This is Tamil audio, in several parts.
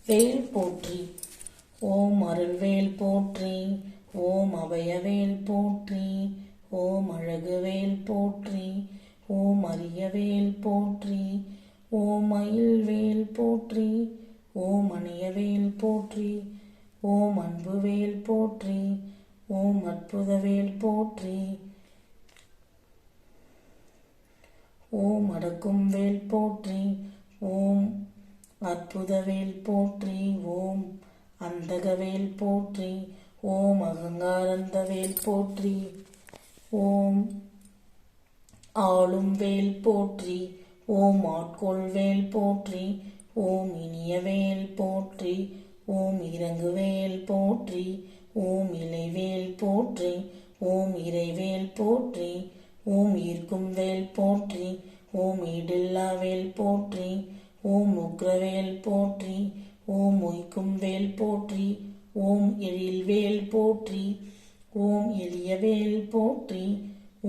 வேல் போற்றி. ஓம் அருள்வேல் போற்றி. ஓம் அபயவேல் போற்றி. ஓம் அழகுவேல் போற்றி. ஓம் அரியவேல் போற்றி. ஓம் மயில்வேல் போற்றி. ஓம் அணியவேல் போற்றி. ஓம் அன்புவேல் போற்றி. ஓம் அற்புதவேல் போற்றி. ஓம் அடக்கும் வேல் போற்றி. ஓம் அற்புதவேல் போற்றி. ஓம் அந்தகவேல் போற்றி. ஓம் அகங்காரந்தவேல் போற்றி. ஓம் ஆளும் வேல் போற்றி. ஓம் ஆட்கொள்வேல் போற்றி. ஓம் இனியவேல் போற்றி. ஓம் இறங்குவேல் போற்றி. ஓம் இலைவேல் போற்றி. ஓம் இறைவேல் போற்றி. ஓம் ஈர்க்கும் வேல் போற்றி. ஓம் ஈடில்லா வேல் போற்றி. ஓம் உக்ரவேல் போற்றி. ஓம் உய்க்கும் வேல் போற்றி. ஓம் எழில்வேல் போற்றி. ஓம் எளியவேல் போற்றி.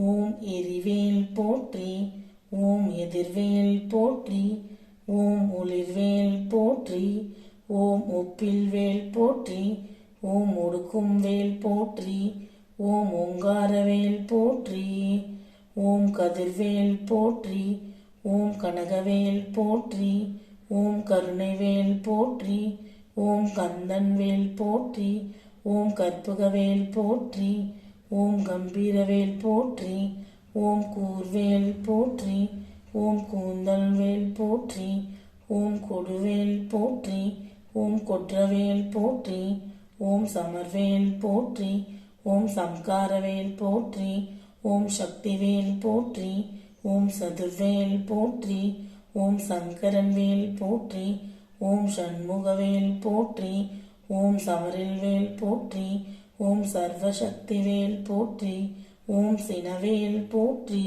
ஓம் எரிவேல் போற்றி. ஓம் எதிர்வேல் போற்றி. ஓம் ஒளிர்வேல் போற்றி. ஓம் ஒப்பில்வேல் போற்றி. ஓம் ஒடுக்கும் வேல் போற்றி. ஓம் ஓங்காரவேல் போற்றி. ஓம் கதிர்வேல் போற்றி. ஓம் கனகவேல் போற்றி. ஓம் கருணைவேல் போற்றி. ஓம் கந்தன்வேல் போற்றி. ஓம் கற்பகவேல் போற்றி. ஓம் கம்பீரவேல் போற்றி. ஓம் கூர்வேல் போற்றி. ஓம் கூந்தல்வேல் போற்றி. ஓம் கொடுவேல் போற்றி. ஓம் கொற்றவேல் போற்றி. ஓம் சமர்வேல் போற்றி. ஓம் சம்காரவேல் போற்றி. ஓம் சக்திவேல் போற்றி. ஓம் சதுர்வேல் போற்றி. ஓம் சங்கரன்வேல் போற்றி. ஓம் சண்முகவேல் போற்றி. ஓம் சமரில்வேல் போற்றி. ஓம் சர்வசக்திவேல் போற்றி. ஓம் சினவேல் போற்றி.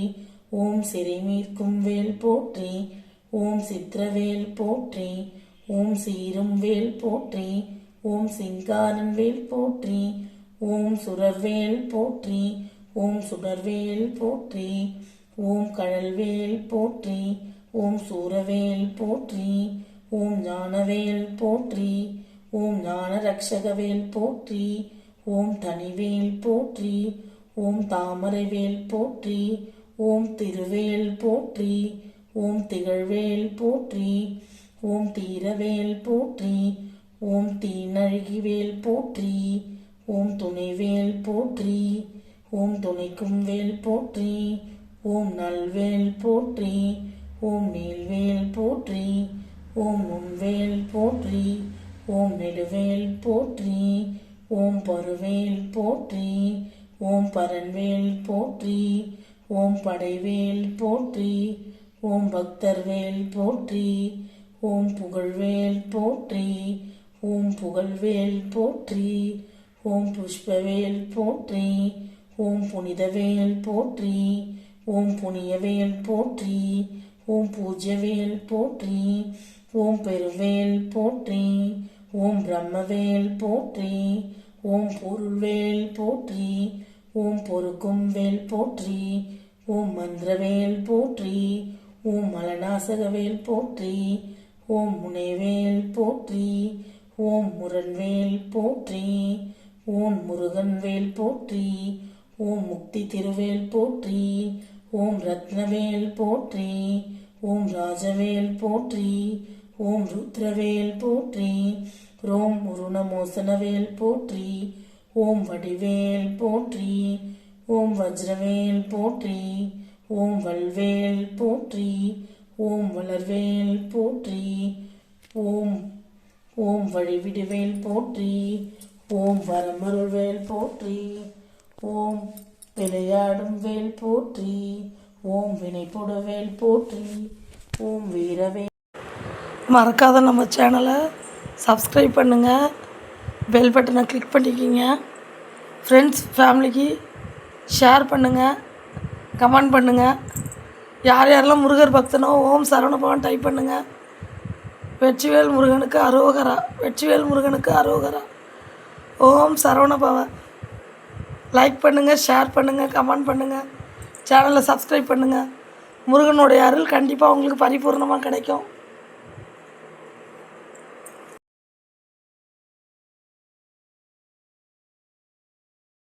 ஓம் சிறைமீட்கும் வேல் போற்றி. ஓம் சித்திரவேல் போற்றி. ஓம் சீரும் வேல் போற்றி. ஓம் சிங்காரன் வேல் போற்றி. ஓம் சுரர்வேல் போற்றி. ஓம் சுடர்வேல் போற்றி. ஓம் கழல்வேல் போற்றி. ஓம் சூரவேல் போற்றி. ஓம் ஞானவேல் போற்றி. ஓம் ஞான ரக்ஷகவேல் போற்றி. ஓம் தனிவேல் போற்றி. ஓம் தாமரைவேல் போற்றி. ஓம் திருவேல் போற்றி. ஓம் திகழ்வேல் போற்றி. ஓம் தீரவேல் போற்றி. ஓம் தீநழுகிவேல் போற்றி. ஓம் துணைவேல் போற்றி. ஓம் துணைக்கும் வேல் போற்றி. ஓம் நல்வேல் போற்றி. ஓம் நீல்வேல் போற்றி. ஓம் நுண்வேல் போற்றி. ஓம் நெடுவேல் போற்றி. ஓம் பருவேல் போற்றி. ஓம் பரன்வேல் போற்றி. ஓம் படைவேல் போற்றி. ஓம் பக்தர்வேல் போற்றி. ஓம் புகழ்வேல் போற்றி. ஓம் புகழ்வேல் போற்றி. ஓம் புஷ்பவேல் போற்றி. ஓம் புனிதவேல் போற்றி. ஓம் புனியவேல் போற்றி. ஓம் பூஜ்யவேல் போற்றி. ஓம் பெருவேல் போற்றி. ஓம் பிரம்மவேல் போற்றி. ஓம் பொருள்வேல் போற்றி. ஓம் பொறுக்கும் வேல் போற்றி. ஓம் மந்திரவேல் போற்றி. ஓம் மலநாசகவேல் போற்றி. ஓம் முனைவேல் போற்றி. ஓம் முரண்வேல் போற்றி. ஓம் முருகன்வேல் போற்றி. ஓம் முக்தி திருவேல் போற்றி. ஓம் ரத்னவேல் போற்றி. ஓம் ராஜவேல் போற்றி. ஓம் ருத்ரவேல் போற்றி. ஓம் முருணமோசனவேல் போற்றி. ஓம் வடிவேல் போற்றி. ஓம் வஜ்ரவேல் போற்றி. ஓம் வல்வேல் போற்றி. ஓம் வளர்வேல் போற்றி. ஓம் ஓம் வழிவிடுவேல் போற்றி. ஓம் வரமருள்வேல் போற்றி. ஓம் விளையாடும் வேல் போற்றி. ஓம் வினைப்பொடுவேல் போற்றி. ஓம் வீரவேல். மறக்காத நம்ம சேனலை சப்ஸ்கிரைப் பண்ணுங்கள், பெல் பட்டனை கிளிக் பண்ணிக்கிங்க. ஃப்ரெண்ட்ஸ் ஃபேமிலிக்கு ஷேர் பண்ணுங்கள், கமெண்ட் பண்ணுங்கள். யார் யாரெல்லாம் முருகர் பக்தனோ ஓம் சரவணபவன் டைப் பண்ணுங்கள். வெற்றிவேல் முருகனுக்கு அரோகரா. வெற்றிவேல் முருகனுக்கு அரோகரா. ஓம் சரவணபவன். லைக் பண்ணுங்கள், ஷேர் பண்ணுங்கள், கமெண்ட் பண்ணுங்கள், சேனலை சப்ஸ்கிரைப் பண்ணுங்கள். முருகனுடைய அருள் கண்டிப்பாக உங்களுக்கு பரிபூர்ணமாக கிடைக்கும்.